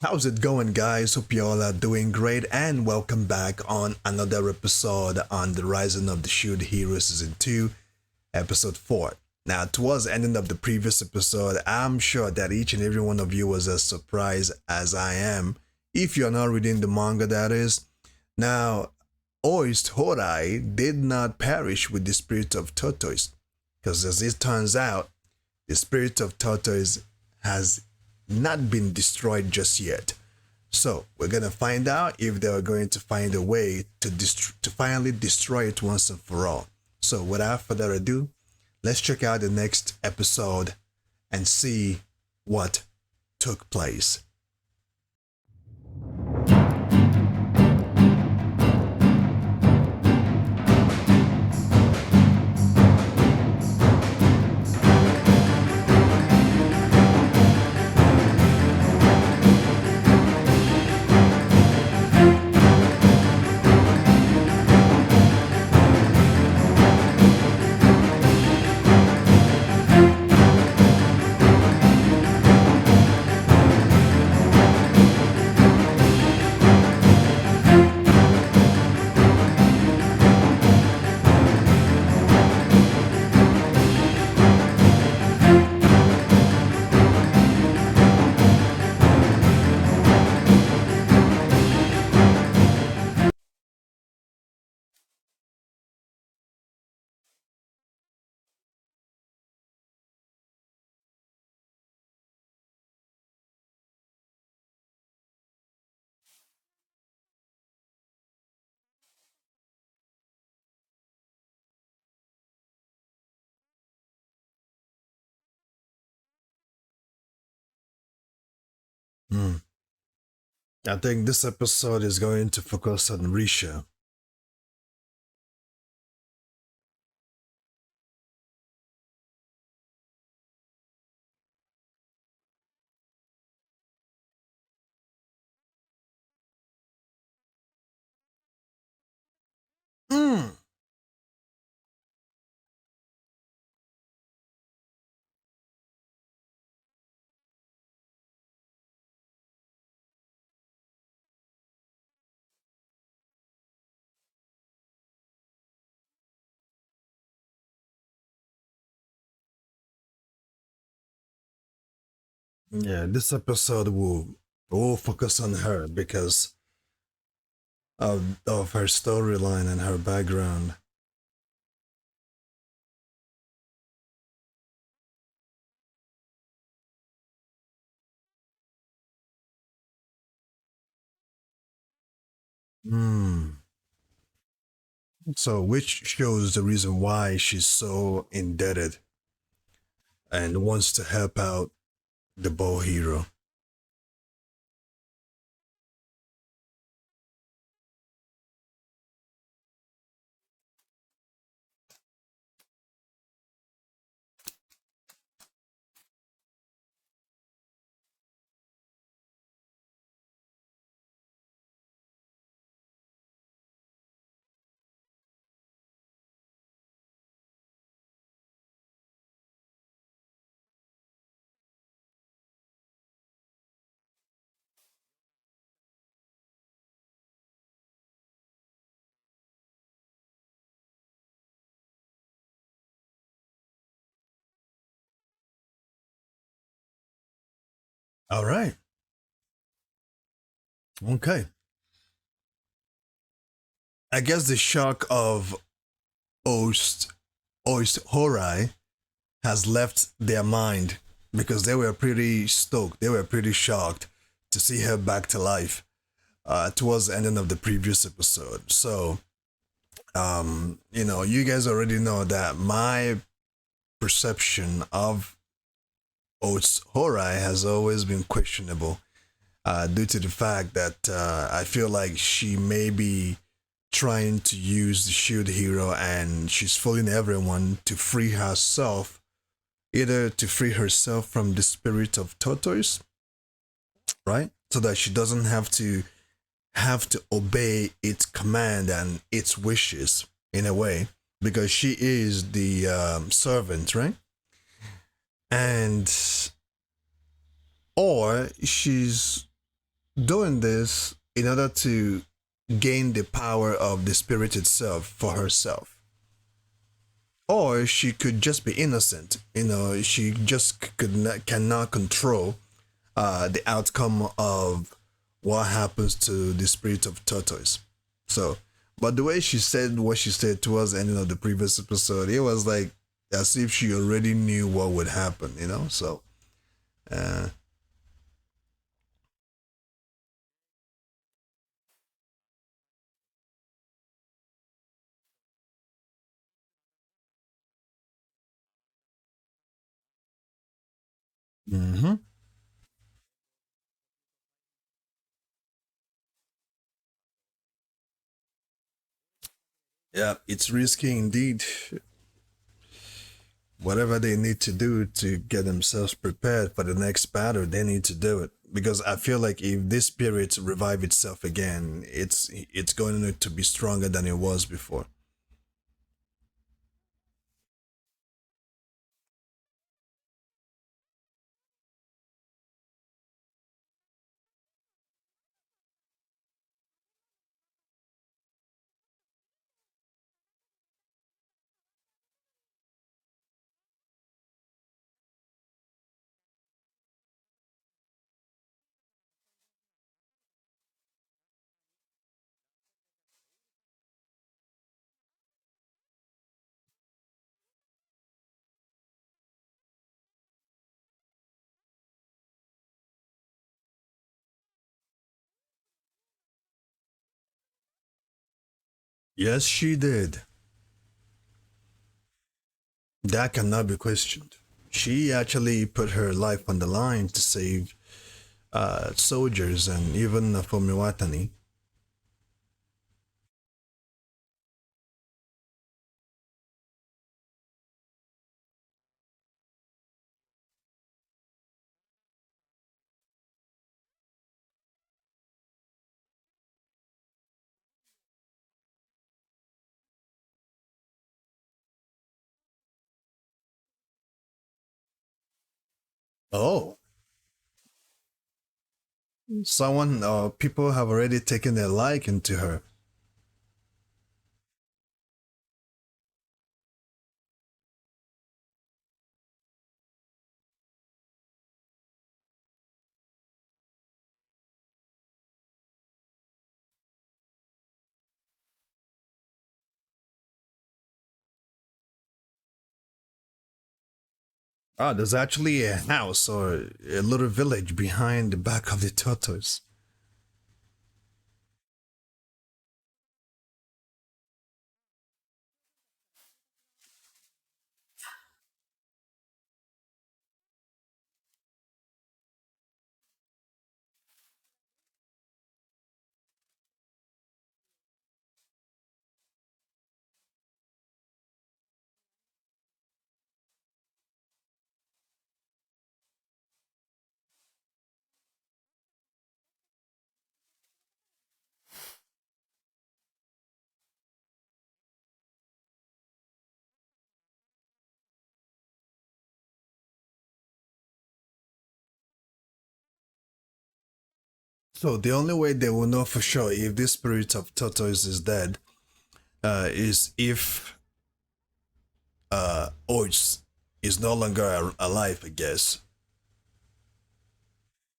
How's it going, guys? Hope you all are doing great, and welcome back on another episode on the Rising of the Shield Hero Season 2, Episode 4. Now, towards the ending of the previous episode, I'm sure that each and every one of you was as surprised as I am, if you're not reading the manga, that is. Now, Oist Horai did not perish with the spirit of Tortoise, because as it turns out, the spirit of Tortoise has not been destroyed just yet. So we're gonna find out if they are going to find a way to finally destroy it once and for all. So without further ado, let's check out the next episode and see what took place. Hmm. I think this episode is going to focus on Risha. Hmm. Yeah, this episode will focus on her because of her storyline and her background. Hmm. So, which shows the reason why she's so indebted and wants to help out the bow hero. All right. Okay. I guess the shock of Oist Horai has left their mind because they were pretty stoked. They were pretty shocked to see her back to life towards the ending of the previous episode. So, you guys already know that my perception of Oats Horai has always been questionable due to the fact that I feel like she may be trying to use the shield hero and she's fooling everyone to free herself, either to free herself from the spirit of tortoise, right? So that she doesn't have to obey its command and its wishes in a way because she is the servant, right? And or she's doing this in order to gain the power of the spirit itself for herself. Or she could just be innocent. She just cannot control the outcome of what happens to the spirit of tortoise. So, but the way she said what she said towards the ending of the previous episode, it was like as if she already knew what would happen. So, uh, mm-hmm. Yeah, it's risky indeed. Whatever they need to do to get themselves prepared for the next battle, they need to do it. Because I feel like if this spirit revive itself again, it's going to be stronger than it was before. Yes, she did. That cannot be questioned. She actually put her life on the line to save soldiers and even Fumiwatani. Oh, someone, people have already taken their liking to her. Ah, there's actually a house or a little village behind the back of the tortoise. So the only way they will know for sure if this spirit of tortoise is dead is if Oats is no longer alive, I guess.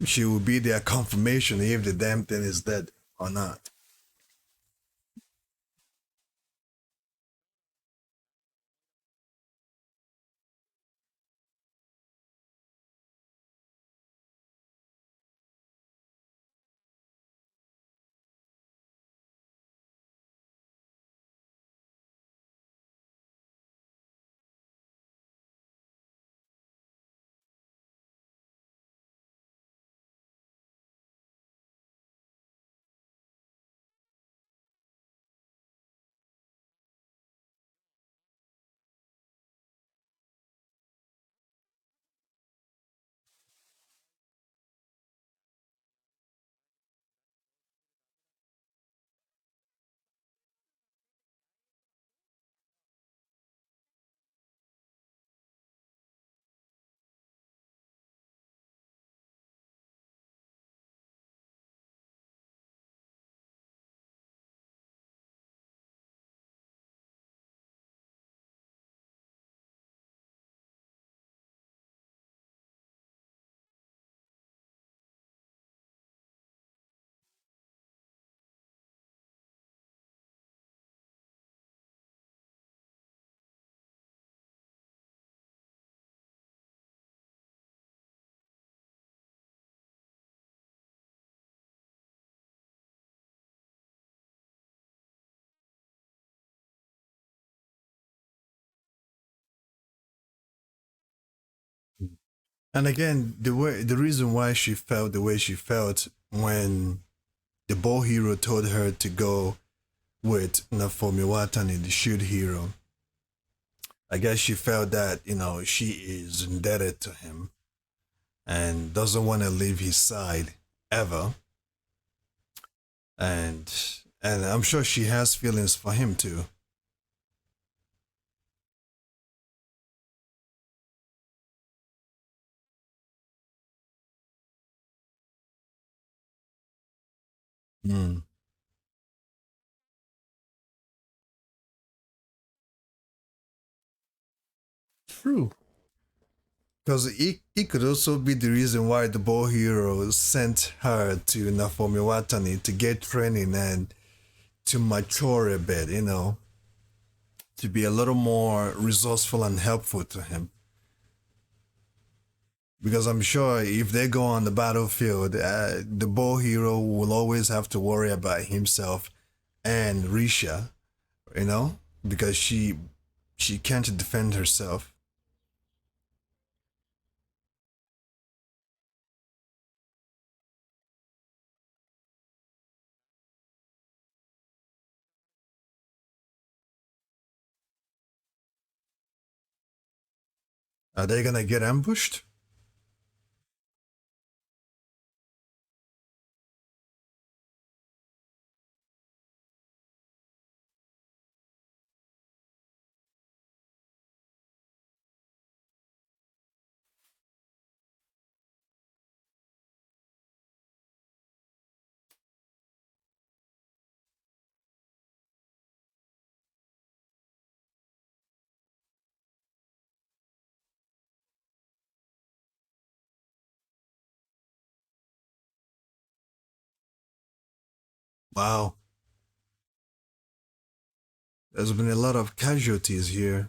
She will be their confirmation if the damn thing is dead or not. And again, the reason why she felt the way she felt when the ball hero told her to go with Nafomi Watani, the shield hero, I guess she felt that, she is indebted to him and doesn't want to leave his side ever. And and I'm sure she has feelings for him too. Mm. True. Because it could also be the reason why the ball hero sent her to Nafomi Watani to get training and to mature a bit, to be a little more resourceful and helpful to him. Because I'm sure if they go on the battlefield, the ball hero will always have to worry about himself and Risha, because she can't defend herself. Are they gonna get ambushed? Wow, there's been a lot of casualties here.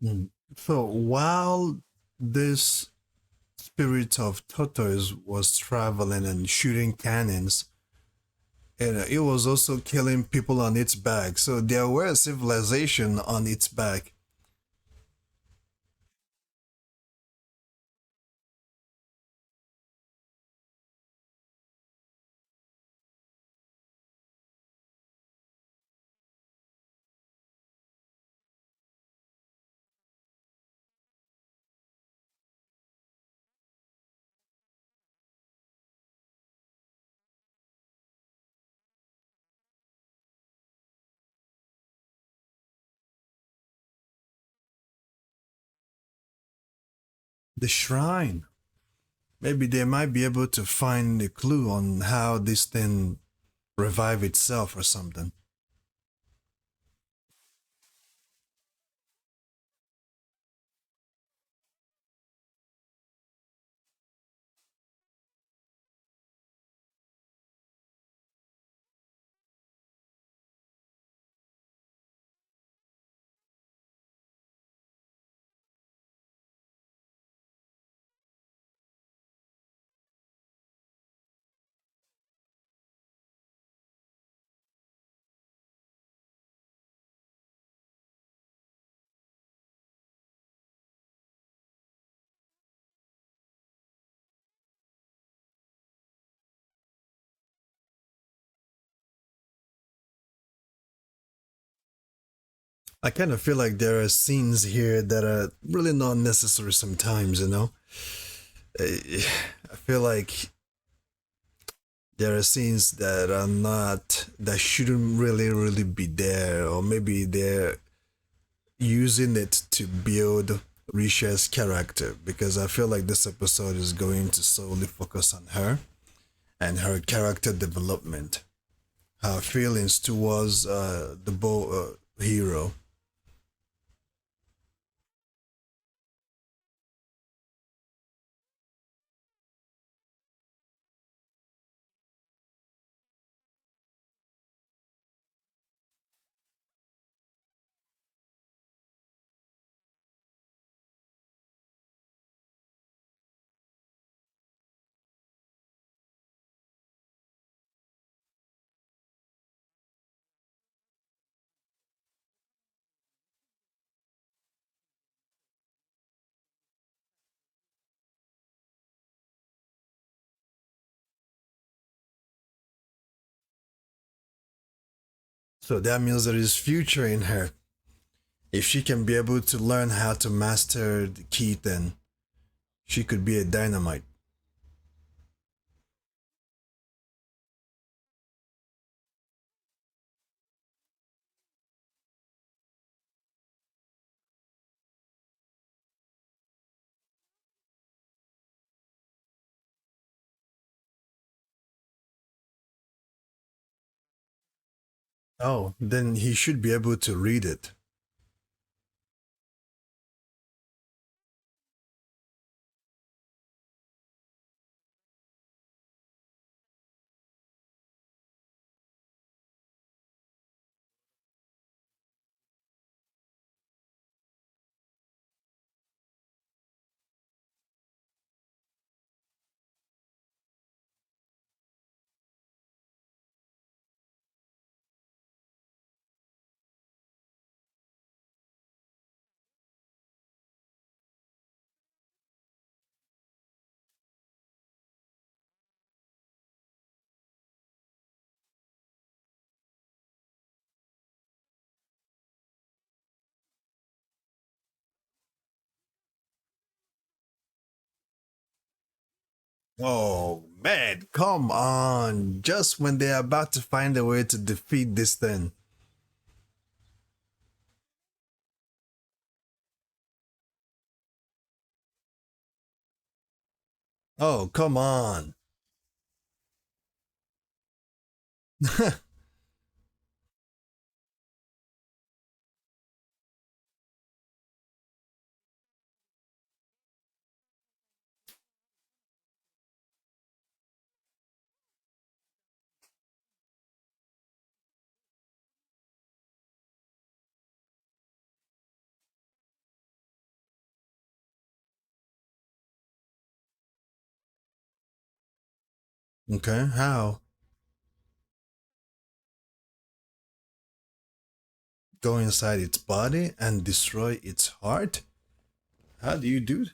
Mm. So while this spirit of tortoise was traveling and shooting cannons, and it was also killing people on its back. So there were a civilization on its back. The shrine. Maybe they might be able to find a clue on how this thing revive itself or something. I kind of feel like there are scenes here that are really not necessary sometimes, you know? I feel like there are scenes that are not, that shouldn't really be there, or maybe they're using it to build Risha's character, because I feel like this episode is going to solely focus on her and her character development, her feelings towards the hero. So that means there is future in her. If she can be able to learn how to master the key, then she could be a dynamite. Oh, then he should be able to read it. Oh man, come on. Just when they're about to find a way to defeat this thing. Oh, come on. Okay, how? Go inside its body and destroy its heart? How do you do it?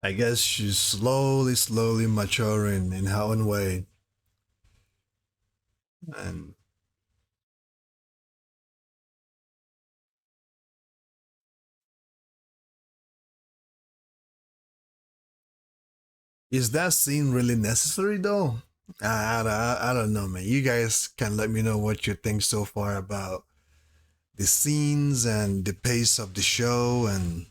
I guess she's slowly maturing in her own way. And is that scene really necessary though? I don't know, man. You guys can let me know what you think so far about the scenes and the pace of the show. And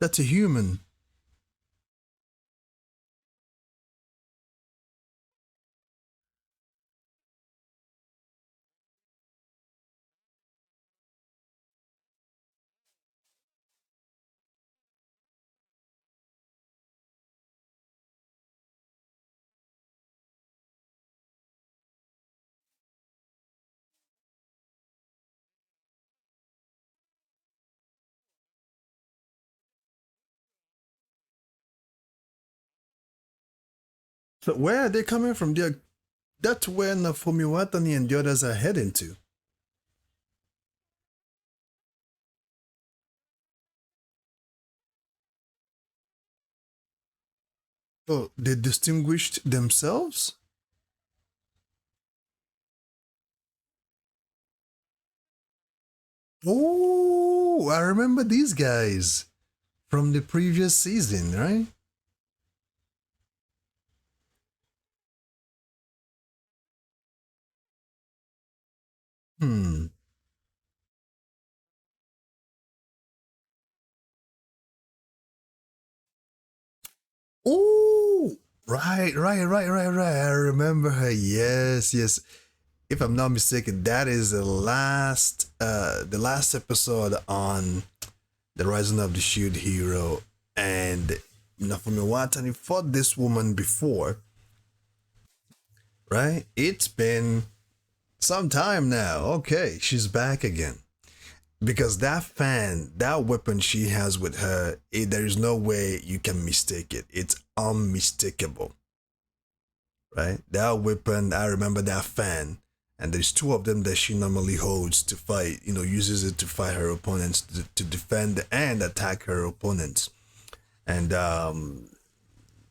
that's a human. So where are they coming from? That's where Nafumiwatani and the others are heading to. Oh, they distinguished themselves? Oh, I remember these guys from the previous season, right? Hmm. Oh, right. I remember her. Yes, yes. If I'm not mistaken, that is the last episode on the Rising of the Shield Hero. And Nafumi Watani fought this woman before, right? It's been some time now. Okay, she's back again. Because that fan, that weapon she has with her, there is no way you can mistake it. It's unmistakable, right? That weapon, I remember that fan, and there's two of them that she normally holds to fight. Uses it to fight her opponents, to defend and attack her opponents. And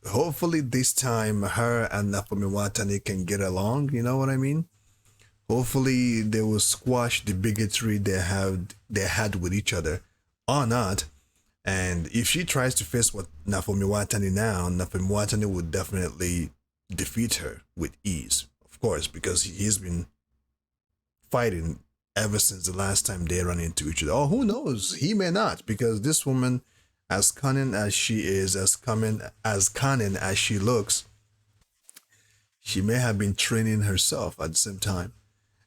hopefully this time, her and Naomi Watani can get along. You know what I mean? Hopefully they will squash the bigotry they had with each other, or not. And if she tries to face what Nafomi Watani now, Nafomi Watani would definitely defeat her with ease, of course, because he's been fighting ever since the last time they ran into each other. Oh, who knows? He may not, because this woman, as cunning as she is, as cunning as she looks, she may have been training herself at the same time.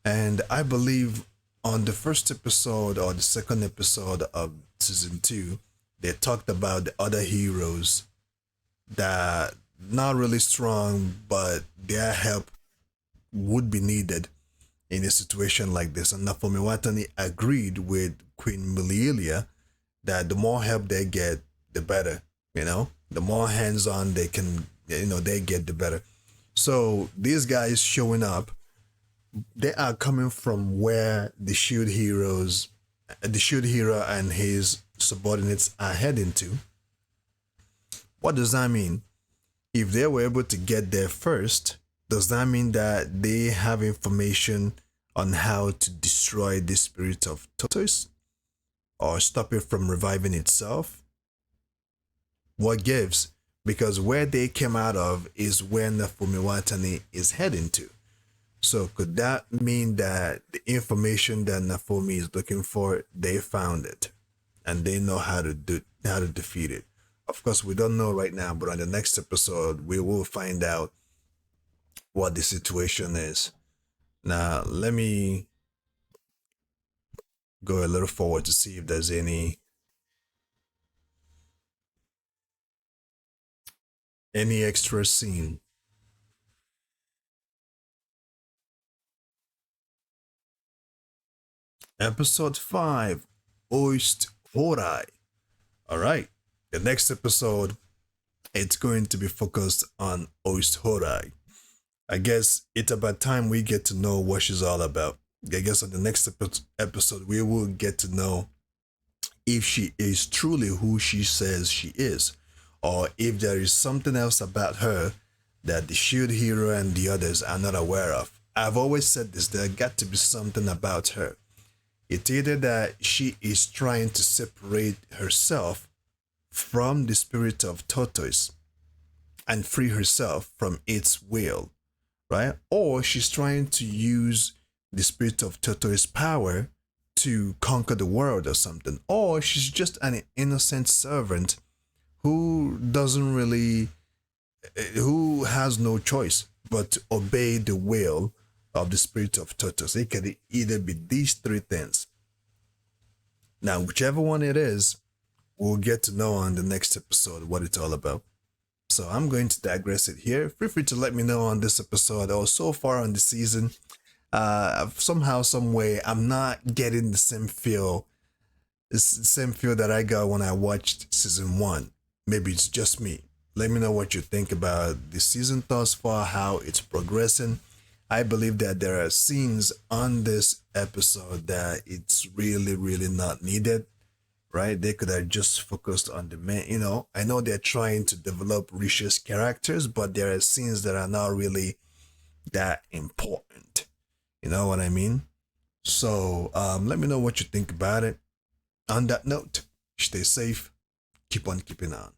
And I believe on the first episode or the second episode of season two, they talked about the other heroes that not really strong, but their help would be needed in a situation like this. And Nafomi Watani agreed with Queen Melilia that the more help they get, the better. The more hands-on they get, the better. So these guys showing up, they are coming from where the shield hero and his subordinates are heading to. What does that mean? If they were able to get there first, Does that mean that they have information on how to destroy the spirit of tortoise or stop it from reviving itself? What gives? Because where they came out of is where Nafumiwatani is heading to. So could that mean that the information that Nafumi is looking for, they found it and they know how to defeat it? Of course, we don't know right now, but on the next episode, we will find out what the situation is. Now, let me go a little forward to see if there's any extra scene. Episode 5, Oist Horai. All right. The next episode, it's going to be focused on Oist Horai. I guess it's about time we get to know what she's all about. I guess on the next episode, we will get to know if she is truly who she says she is, or if there is something else about her that the Shield Hero and the others are not aware of. I've always said this, there got to be something about her. It's either that she is trying to separate herself from the spirit of tortoise and free herself from its will, right? Or she's trying to use the spirit of tortoise power to conquer the world or something. Or she's just an innocent servant who doesn't really, who has no choice but to obey the will of the spirit of tortoise. It could either be these three things. Now, whichever one it is, we'll get to know on the next episode what it's all about. So I'm going to digress it here. Feel free to let me know on this episode or so far on the season. Somehow, some way, I'm not getting the same feel. It's the same feel that I got when I watched season 1. Maybe it's just me. Let me know what you think about the season thus far, how it's progressing. I believe that there are scenes on this episode that it's really, really not needed, right? They could have just focused on the main, I know they're trying to develop Risha's characters, but there are scenes that are not really that important. You know what I mean? So let me know what you think about it. On that note, stay safe, keep on keeping on.